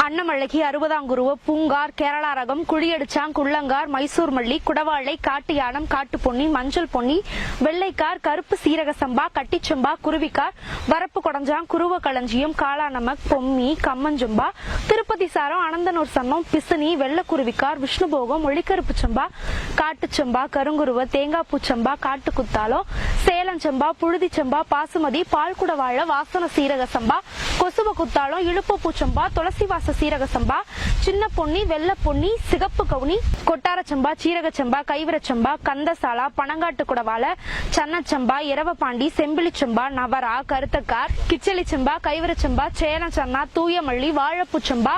அன்னமழகி, அறுபதாங்குருவ, பூங்கார், கேரளா ரகம், குழியடிச்சாங், குள்ளங்கார், மைசூர் மல்லி, குடவாழை, காட்டு யானம், காட்டு பொன்னி, மஞ்சள் பொன்னி, வெள்ளைக்கார், கருப்பு சீரக சம்பா, கட்டிச்சம்பா, குருவிக்கார், வரப்பு கொடஞ்சாங், குருவ களஞ்சியம், காளாநமக், பொம்மி, கம்மஞ்சம்பா, திருப்பதி சாரம், அனந்தனூர் சன்னம், பிசினி, வெள்ளக்குருவிக்கார், விஷ்ணுபோகம், ஒளிக்கருப்பு சம்பா, காட்டுச்சம்பா, கருங்குருவ, தேங்காய் பூச்சம்பா, காட்டு குத்தாலம், சேலஞ்சம்பா, புழுதி சம்பா, பாசுமதி, பால்குடவாழ, வாசன சீரக சம்பா, கொசுவ குத்தாலம், இழுப்பு பூச்சம்பா, துளசிவாச சீரக சம்பா, சின்ன பொன்னி, வெள்ள பொன்னி, சிகப்பு கவுனி, கொட்டாரச்சம்பா, சீரகச்சம்பா, கைவரச்சம்பா, கந்தசாலா, பனங்காட்டு குடவால, சன்னச்சம்பா, இரவப்பாண்டி, செம்பிலிச்சம்பா, நவரா, கருத்தக்கார், கிச்சலிச்சம்பா, கைவரச்சம்பா, சேலச்சன்னா, தூயமல்லி, வாழைப்பூச்சம்பா,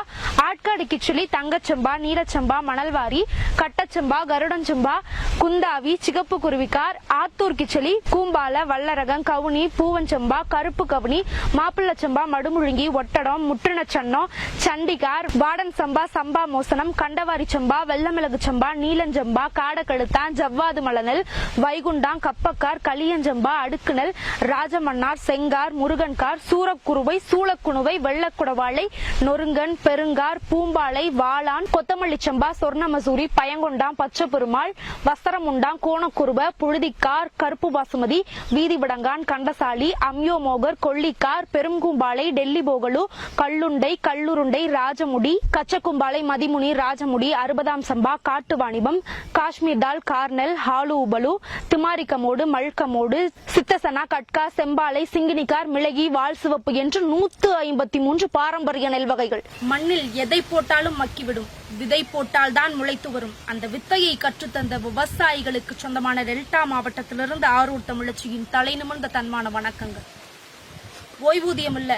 ஆட்காடு கிச்சிலி, தங்கச்சம்பா, நீலச்சம்பா, மணல்வாரி, கட்டச்சம்பா, கருடஞ்சம்பா, குந்தாவி, சிகப்பு குருவிக்கார், ஆத்தூர் கிச்சலி, கூம்பால, வல்லரகம், கவுனி, பூவஞ்சம்பா, கருப்பு கவுனி, மாப்பிள்ளச்சம்பா, மடுமுழுங்கி, ஒட்டடம், முற்றினச்சன்னம், சண்டிகார், வாடன் சம்பா, சம்பா மோசனம், கண்டவாரி சம்பா, வெள்ளமிளகு சம்பா, நீலஞ்சம்பா, காடக்கழுத்தான், ஜவ்வாது மலனல், வைகுண்டாங், கப்பக்கார், களியஞ்சம்பா, அடுக்குனல், ராஜமன்னார், செங்கார், முருகன்கார், சூரக்குருவை, சூளக்குணுவை, வெள்ளக்குடவாளை, நொருங்கன், பெருங்கார், பூம்பாலை, வாளான், கொத்தமல்லி சம்பா, சொர்ணமசூரி, பயங்கொண்டாம், பச்சை பெருமாள், வஸ்திரமுண்டாங், கோணக்குருவ, புழுதிக்கார், கருப்பு பாசுமதி, வீதிவிடங்கான், கண்டசாலி, அம்யோமோகர், கொல்லிக்கார், பெரும்கூம்பாலை, டெல்லி போகலு, கல்லுண்டை, கல்லுருண்டை, ராஜமுடி, கச்சக்கும்பாலை, மதிமுனி, ராஜமுடி, 60ஆம் சம்பா, காட்டு வாணிபம், காஷ்மீர் தால், கார்னல், ஹாலு உபலு, திமாரிக்கமோடு, மல்கமோடு, சித்தசனா, கட்கா, செம்பாலை, சிங்கினிக்கார், மிளகி, வால் சிவப்பு என்று 153 பாரம்பரிய நெல் வகைகள். மண்ணில் எதை போட்டாலும் மக்கிவிடும், விதை போட்டால் தான் முளைத்து வரும். அந்த வித்தையை கற்றுத்தந்த விவசாயிகளுக்கு சொந்தமான டெல்டா மாவட்டத்திலிருந்து ஆரூர் தமிழச்சியின் தலை நிமிர்ந்த தன்மான வணக்கங்கள். ஓய்வூதியம் இல்ல,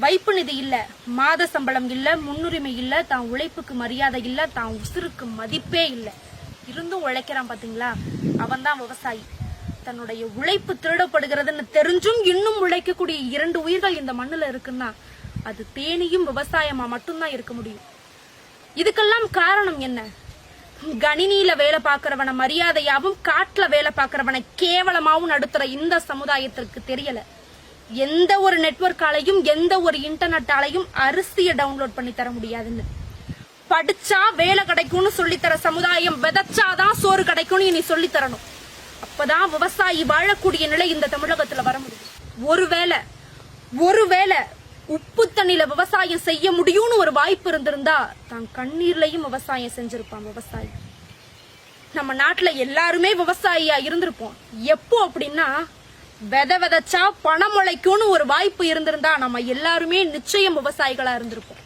வைப்பு நிதி இல்ல, மாத சம்பளம் இல்ல, முன்னுரிமை இல்ல, தான் உழைப்புக்கு மரியாதை இல்ல, தான் உசுருக்கு மதிப்பே இல்ல, இருந்தும் உழைக்கிறான் பாத்தீங்களா, அவன் தான் விவசாயி. தன்னுடைய உழைப்பு திருடப்படுகிறதுன்னு தெரிஞ்சும் இன்னும் உழைக்கக்கூடிய 2 உயிர்கள் இந்த மண்ணுல இருக்குன்னா அது தேனியும் விவசாயமா மட்டும்தான் இருக்க முடியும். இதுக்கெல்லாம் காரணம் என்ன? கணினியில வேலை பார்க்கறவன மரியாதையாவும், காட்டுல வேலை பார்க்கறவனை கேவலமாவும் நடத்துற இந்த சமுதாயத்திற்கு தெரியல. எந்த ஒரு நெட்வொர்க்காலையும், எந்த ஒரு இன்டர்நெட்டாலையும் அரிசியை டவுன்லோட் பண்ணி தர முடியாதுன்னு, படிச்சா வேலை கிடைக்கும்னு சொல்லித்தர சமுதாயம் விதைச்சாதான் சோறு கிடைக்கும்னு இனி சொல்லி தரணும். அப்பதான் விவசாயி வாழக்கூடிய நிலை இந்த தமிழகத்துல வர முடியும். ஒருவேளை உப்பு தண்ணில விவசாயம் செய்ய முடியும்னு ஒரு வாய்ப்பு இருந்திருந்தா தான் கண்ணீர்லயும் விவசாயம் செஞ்சிருப்பான் விவசாயி. நம்ம நாட்டுல எல்லாருமே விவசாயியா இருந்திருப்போம். எப்போ அப்படின்னா, விதைச்சா பணம் முளைக்கும்னு ஒரு வாய்ப்பு இருந்திருந்தா நம்ம எல்லாருமே நிச்சயம் விவசாயிகளா இருந்திருப்போம்.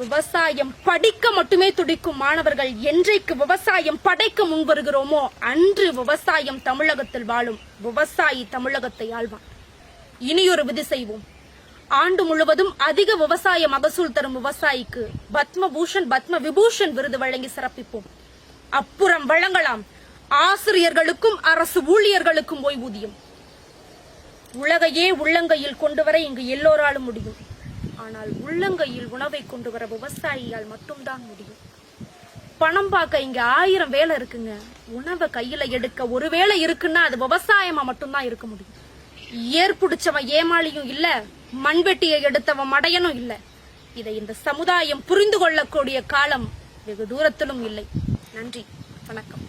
விவசாயம் படிக்க மட்டுமே துடிக்கும் மாணவர்கள் என்றைக்கு விவசாயம் படைக்க முன் வருகிறோமோ அன்று விவசாயம் தமிழகத்தில் வாழும். விவசாயி தமிழகத்தை ஆள்வான். இனியொரு விதி செய்வோம். ஆண்டு முழுவதும் அதிக விவசாய மகசூல் தரும் விவசாயிக்கு பத்மபூஷன், பத்ம விபூஷன் விருது வழங்கி சிறப்பிப்போம். அப்புறம் வழங்கலாம் ஆசிரியர்களுக்கும் அரசு ஊழியர்களுக்கும் ஓய்வூதியம். உலகையே உள்ளங்கையில் கொண்டு வர இங்கு எல்லோராலும் முடியும். ஆனால் உள்ளங்கையில் உணவை கொண்டு வர விவசாயியால் மட்டும்தான் முடியும். பணம் பார்க்க இங்க 1000 வேலை இருக்குங்க. உணவை கையில எடுக்க ஒரு வேலை இருக்குன்னா அது விவசாயமா மட்டும்தான் இருக்க முடியும். ஏற்புடிச்சவன் ஏமாளியும் இல்ல, மண்வெட்டியை எடுத்தவன் மடையனும் இல்ல. இதை இந்த சமுதாயம் புரிந்து கொள்ளக்கூடிய காலம் வெகு தூரத்திலும் இல்லை. நன்றி, வணக்கம்.